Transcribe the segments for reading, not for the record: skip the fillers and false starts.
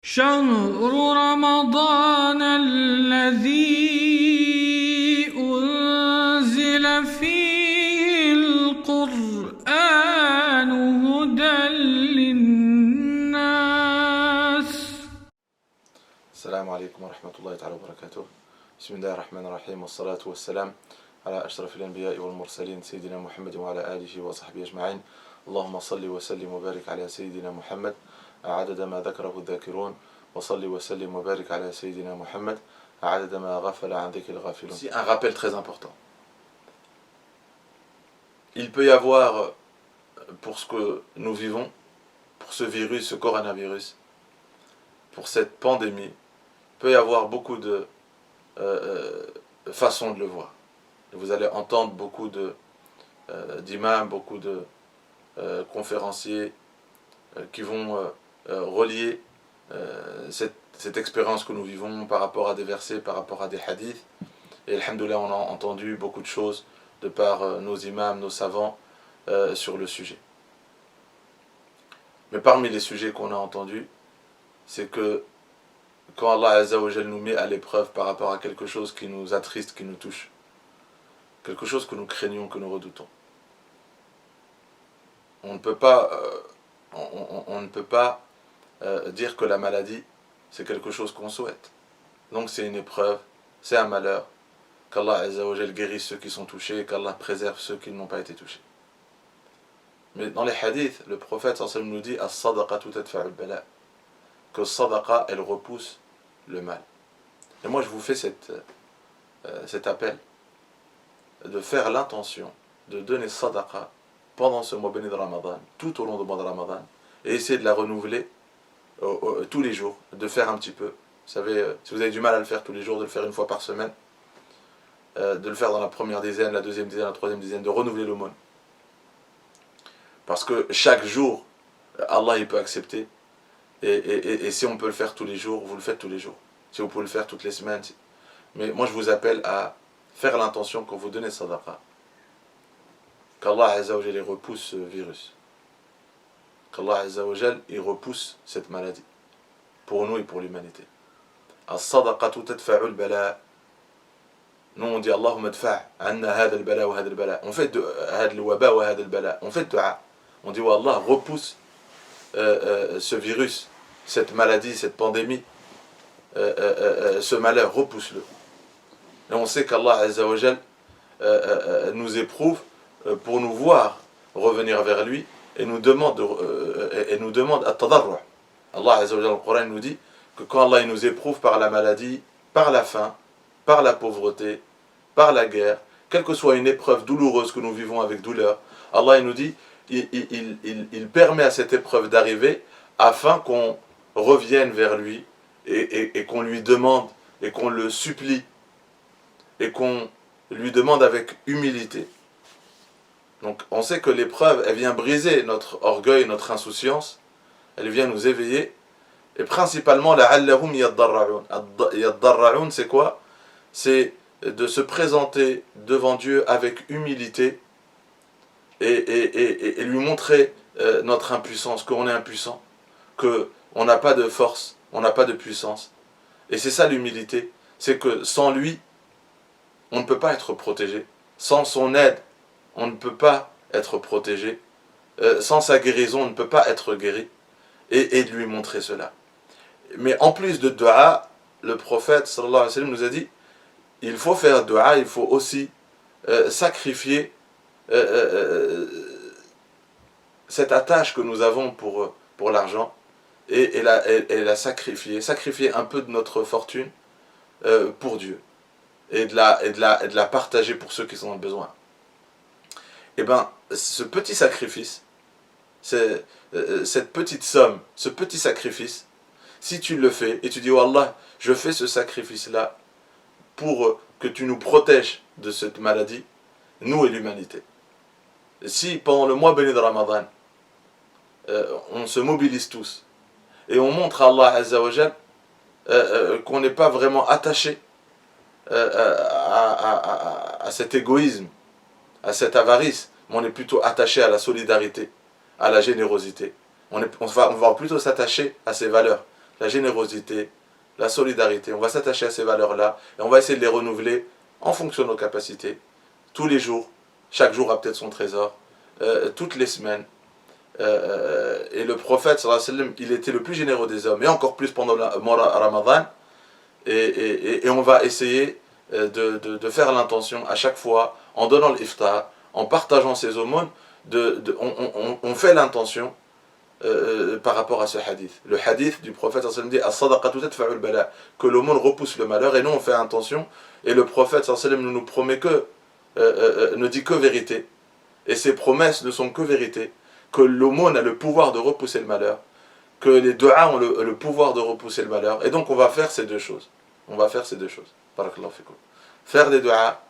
شهر رمضان الذي أنزل فيه القرآن هدى للناس. السلام عليكم ورحمة الله تعالى وبركاته. بسم الله الرحمن الرحيم، والصلاة والسلام على أشرف الأنبياء والمرسلين سيدنا محمد وعلى آله وصحبه أجمعين. اللهم صل وسلم وبارك على سيدنا محمد عدد ما ذكره الذاكرون، وصل وسلم وبارك على سيدنا محمد عدد ما غفل عن ذكر الغافلون. C'est un rappel très important. Il peut y avoir, pour ce que nous vivons, pour ce virus, ce coronavirus, pour cette pandémie, il peut y avoir beaucoup de façons de le voir. Et vous allez entendre beaucoup d'imams, beaucoup de conférenciers qui vont relier cette expérience que nous vivons par rapport à des versets, par rapport à des hadiths. Et alhamdoulilah, on a entendu beaucoup de choses de par nos imams, nos savants sur le sujet. Mais parmi les sujets qu'on a entendus, c'est que quand Allah Azza wa Jal nous met à l'épreuve par rapport à quelque chose qui nous attriste, qui nous touche, quelque chose que nous craignons, que nous redoutons, on ne peut pas dire que la maladie c'est quelque chose qu'on souhaite. Donc c'est une épreuve, c'est un malheur, qu'Allah Azza wa Jal guérisse ceux qui sont touchés et qu'Allah préserve ceux qui n'ont pas été touchés. Mais dans les hadiths, le prophète sallallahu alayhi wa sallam nous dit « As-sadaqatu tadfa'ul bala » que sadaqa, elle repousse le mal. Et moi je vous fais cet appel de faire l'intention de donner sadaqa pendant ce mois béni de Ramadan, tout au long du mois de Ramadan, et essayer de la renouveler tous les jours, de faire un petit peu. Vous savez, si vous avez du mal à le faire tous les jours, de le faire une fois par semaine, de le faire dans la première dizaine, la deuxième dizaine, la troisième dizaine, de renouveler l'aumône. Parce que chaque jour, Allah il peut accepter. Et si on peut le faire tous les jours, vous le faites tous les jours. Si vous pouvez le faire toutes les semaines. Mais moi je vous appelle à faire l'intention quand vous donnez sadaqa, qu'Allah Azza wa Jal repousse ce virus. Qu'Allah Azza wa Jal repousse cette maladie. Pour nous et pour l'humanité. As-sadaqatu tadfa'ul bala. Nous on dit Allahumma dfa' anna hadha al-bala wa hadha al-bala. On fait hadha al-waba wa hadha al-bala. On fait dua. On dit Allah repousse ce virus, cette maladie, cette pandémie, ce malheur, repousse-le. Et on sait qu'Allah Azza wa Jal nous éprouve pour nous voir revenir vers lui et nous demande at-tadarru'. Allah Azza wa Jal, le Coran nous dit que quand Allah il nous éprouve par la maladie, par la faim, par la pauvreté, par la guerre, quelle que soit une épreuve douloureuse que nous vivons avec douleur, Allah il nous dit il permet à cette épreuve d'arriver afin qu'on revienne vers lui et qu'on lui demande et qu'on le supplie et qu'on lui demande avec humilité. Donc on sait que l'épreuve elle vient briser notre orgueil, notre insouciance, elle vient nous éveiller et principalement la'allahum yaddarra'un. Yaddarra'un c'est quoi? C'est de se présenter devant Dieu avec humilité et lui montrer notre impuissance, qu'on est impuissant, qu'on n'a pas de force, on n'a pas de puissance. Et c'est ça l'humilité, c'est que sans lui, on ne peut pas être protégé. Sans son aide, on ne peut pas être protégé. Sans sa guérison, on ne peut pas être guéri. Et de lui montrer cela. Mais en plus de dua, le prophète sallallahu alayhi wa sallam nous a dit, il faut faire dua, il faut aussi sacrifier cette attache que nous avons pour l'argent et la sacrifier un peu de notre fortune pour Dieu et de la partager pour ceux qui sont dans le besoin. Et bien ce petit sacrifice, cette petite somme, ce petit sacrifice, si tu le fais et tu dis oh Allah, je fais ce sacrifice là pour que tu nous protèges de cette maladie, nous et l'humanité. Si pendant le mois béni de Ramadan, on se mobilise tous et on montre à Allah Azza wa Jal qu'on n'est pas vraiment attaché à cet égoïsme, à cette avarice, mais on est plutôt attaché à la solidarité, à la générosité. On va plutôt s'attacher à ces valeurs, la générosité, la solidarité. On va s'attacher à ces valeurs-là et on va essayer de les renouveler en fonction de nos capacités, tous les jours. Chaque jour a peut-être son trésor, toutes les semaines. Et le prophète, sallallahu alayhi wa sallam, il était le plus généreux des hommes, et encore plus pendant le mois Ramadan. Et on va essayer de faire l'intention à chaque fois, en donnant l'iftar, en partageant ses aumônes, on fait l'intention par rapport à ce hadith. Le hadith du prophète sallallahu alayhi wa sallam dit as-sadaqatu tadfa'u al-bala, que l'aumône repousse le malheur, et nous on fait intention, et le prophète sallallahu alayhi wa sallam nous promet ne dit que vérité, et ses promesses ne sont que vérité, que l'aumône a le pouvoir de repousser le malheur, que les du'a ont le pouvoir de repousser le malheur, et donc on va faire ces deux choses. On va faire ces deux choses. Barakallahu fikum. Faire des du'a,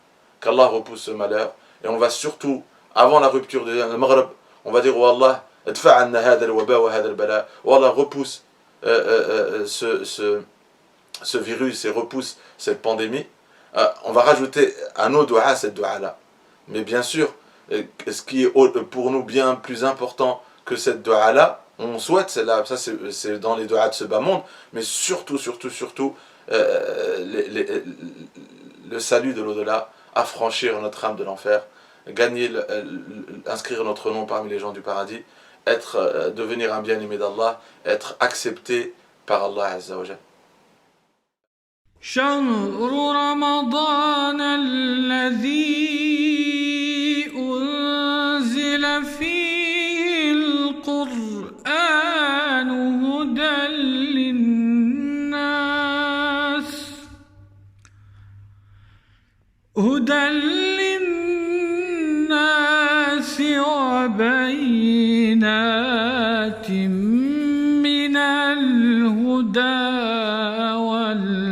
qu'Allah repousse ce malheur, et on va surtout, avant la rupture du Maghrib, on va dire oh Allah, adfa' anna hadha al-waba wa hadha al-bala, oh Allah repousse ce virus et repousse cette pandémie. On va rajouter à nos du'a cette du'a-là. Mais bien sûr, ce qui est pour nous bien plus important que cette du'a-là, on souhaite, ça c'est dans les du'a de ce bas monde, mais surtout, le salut de l'au-delà, affranchir notre âme de l'enfer, gagner, inscrire notre nom parmi les gens du paradis, devenir un bien-aimé d'Allah, être accepté par Allah Azza wa Jalla. شهر رمضان الذي أنزل فيه القرآن هدى للناس وبينات من الهدى والفرقان